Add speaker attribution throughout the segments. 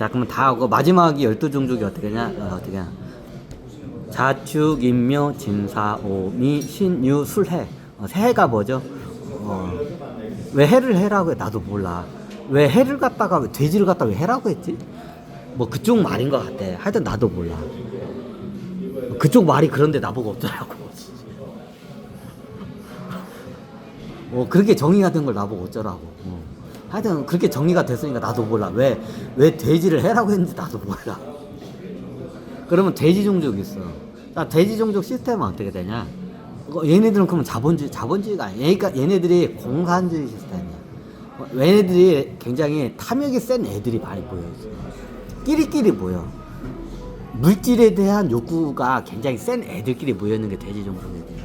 Speaker 1: 자, 그러면 다 하고 마지막이 12종족이 어떻게 하냐? 어떻게 하냐? 자축, 인묘, 진사, 오미, 신유, 술해. 새해가 뭐죠? 왜 해를 해라고 해? 나도 몰라. 왜 해를 갖다가 왜 돼지를 갖다가 왜 해라고 했지? 뭐 그쪽 말인 것 같아. 하여튼 나도 몰라. 그쪽 말이 그런데 나보고 어쩌라고. 그렇게 정의가 된 걸 나보고 어쩌라고. 하여튼 그렇게 정의가 됐으니까 나도 몰라. 왜 돼지를 해라고 했는지 나도 몰라. 그러면 돼지 종족이 있어. 자, 돼지 종족 시스템은 어떻게 되냐? 얘네들은 그러면 자본주의가 아니야. 그러니까 얘네들이 공산주의 시스템이야. 얘네들이 굉장히 탐욕이 센 애들이 많이 보여있어. 끼리끼리 모여. 물질에 대한 욕구가 굉장히 센 애들끼리 모여있는 게 돼지 종족 애들이야.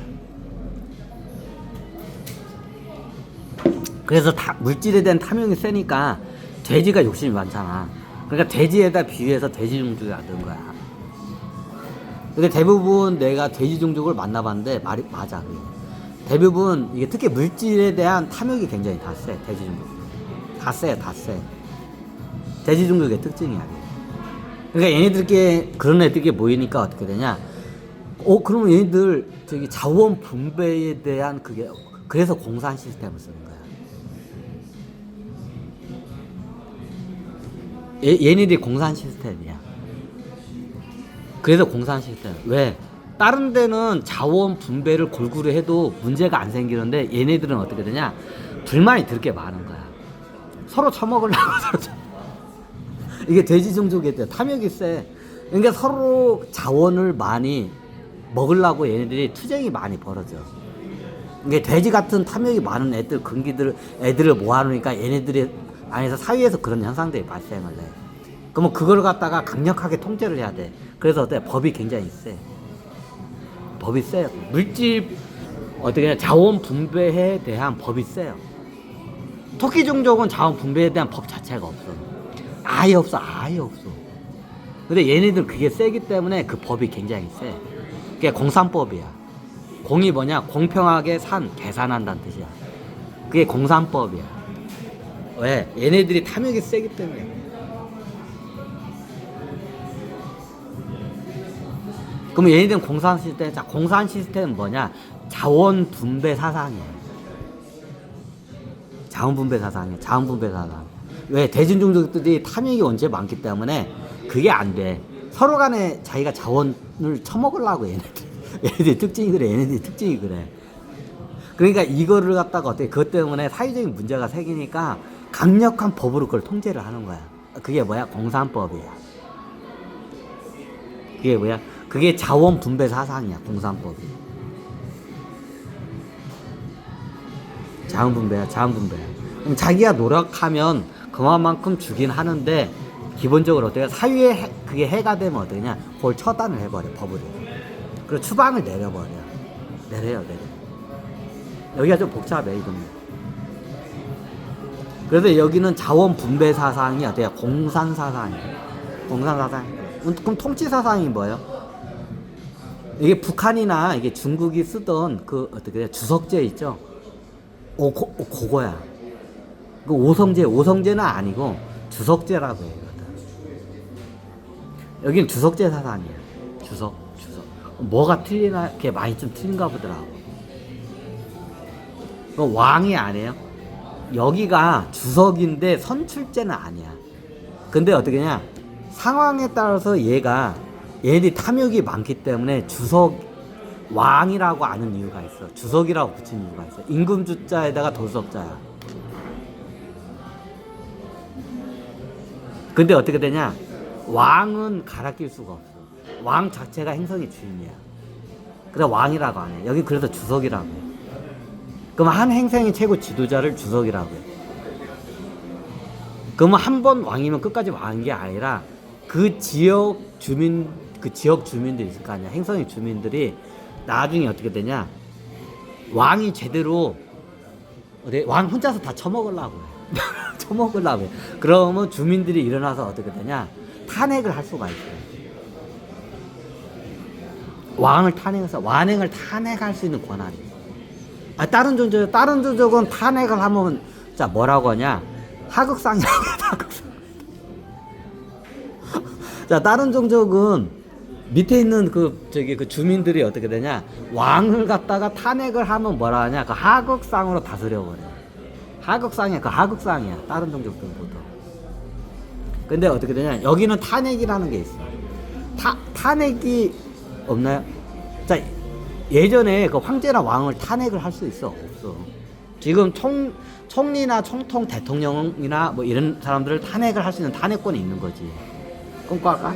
Speaker 1: 그래서 물질에 대한 탐욕이 세니까 돼지가 욕심이 많잖아. 그러니까 돼지에다 비유해서 돼지 종족이 만든 거야. 근데 대부분 내가 돼지 종족을 만나봤는데 말이 맞아. 대부분 이게 특히 물질에 대한 탐욕이 굉장히 다 세. 돼지 종족 다 세. 돼지 종족의 특징이야. 그러니까 얘네들께 그런 애들께 모이니까 어떻게 되냐? 그러면 얘네들 저기 자원 분배에 대한 그게 그래서 공산 시스템을 쓰는 거야. 얘네들이 공산 시스템이야. 그래서 공산 시스템. 왜? 다른 데는 자원 분배를 골고루 해도 문제가 안 생기는데 얘네들은 어떻게 되냐? 불만이 들 게 많은 거야. 서로 처먹으려고 이게 돼지 종족에 대한 탐욕이 세. 그러니까 서로 자원을 많이 먹으려고 얘네들이 투쟁이 많이 벌어져. 이게 돼지 같은 탐욕이 많은 애들을 모아놓으니까 얘네들이 안에서 사회에서 그런 현상들이 발생을 해. 그러면 그걸 갖다가 강력하게 통제를 해야 돼. 그래서 어때? 법이 굉장히 세. 법이 세요. 물질 어떻게 자원 분배에 대한 법이 세요. 토끼 종족은 자원 분배에 대한 법 자체가 없어. 아예 없어. 근데 얘네들 그게 세기 때문에 그 법이 굉장히 세. 그게 공산법이야. 공이 뭐냐? 공평하게 계산한다는 뜻이야. 그게 공산법이야. 왜? 얘네들이 탐욕이 세기 때문에. 그럼 얘네들은 공산 시스템은 뭐냐? 자원 분배 사상이야. 자원 분배 사상. 왜? 돼지 종족들이 탐욕이 원체 많기 때문에 그게 안 돼. 서로 간에 자기가 자원을 처먹으려고 얘네들 특징이 그래. 그러니까 이거를 갖다가 어떻게 그것 때문에 사회적인 문제가 생기니까 강력한 법으로 그걸 통제를 하는 거야. 그게 뭐야? 공산법이야. 그게 뭐야? 그게 자원 분배 사상이야. 공산법이. 자원 분배야. 그럼 자기가 노력하면 그만큼 주긴 하는데 기본적으로 어떻게 사회에 그게 해가 되면 어떠냐? 그걸 처단을 해버려. 법으로. 그리고 추방을 내려요. 여기가 좀 복잡해 이거는. 그래서 여기는 자원 분배 사상이 어때요? 공산 사상이에요. 그럼 통치 사상이 뭐예요? 이게 북한이나 이게 중국이 쓰던 그 어떻게 해요? 주석제 있죠? 그거야. 그 오성제는 아니고 주석제라고 해요. 여기는 주석제 사상이야. 주석. 뭐가 틀리나? 그게 많이 좀 틀린가 보더라고. 왕이 아니에요. 여기가 주석인데 선출제는 아니야. 근데 어떻게 냐? 상황에 따라서 얘네들이 탐욕이 많기 때문에 왕이라고 아는 이유가 있어. 주석이라고 붙인 이유가 있어. 임금주자에다가 도석자야. 근데 어떻게 되냐? 왕은 갈아 낄 수가 없어. 왕 자체가 행성의 주인이야. 그래서 왕이라고 안 해. 여기 그래서 주석이라고 해. 그럼 한 행성의 최고 지도자를 주석이라고 해. 그러면 한 번 왕이면 끝까지 왕인 게 아니라 그 지역 주민들이 있을 거 아니야. 행성의 주민들이 나중에 어떻게 되냐? 왕이 제대로 왕 혼자서 다 처먹으려고 해. 그러면 주민들이 일어나서 어떻게 되냐? 탄핵을 할 수가 있어요. 왕을 탄핵할 수 있는 권한이. 다른 종족은 탄핵을 하면 자 뭐라고 하냐? 하극상이라고 해. 자, 다른 종족은 밑에 있는 그 주민들이 어떻게 되냐? 왕을 갖다가 탄핵을 하면 뭐라 하냐? 그 하극상으로 다스려 버려. 하극상이야. 그 하극상이야. 다른 종족들보다. 근데 어떻게 되냐? 여기는 탄핵이라는 게 있어. 탄핵이 없나요? 자, 예전에 그 황제나 왕을 탄핵을 할 수 있어? 없어. 지금 총리나 총통 대통령이나 뭐 이런 사람들을 탄핵을 할 수 있는 탄핵권이 있는 거지. 꿈꿔할까?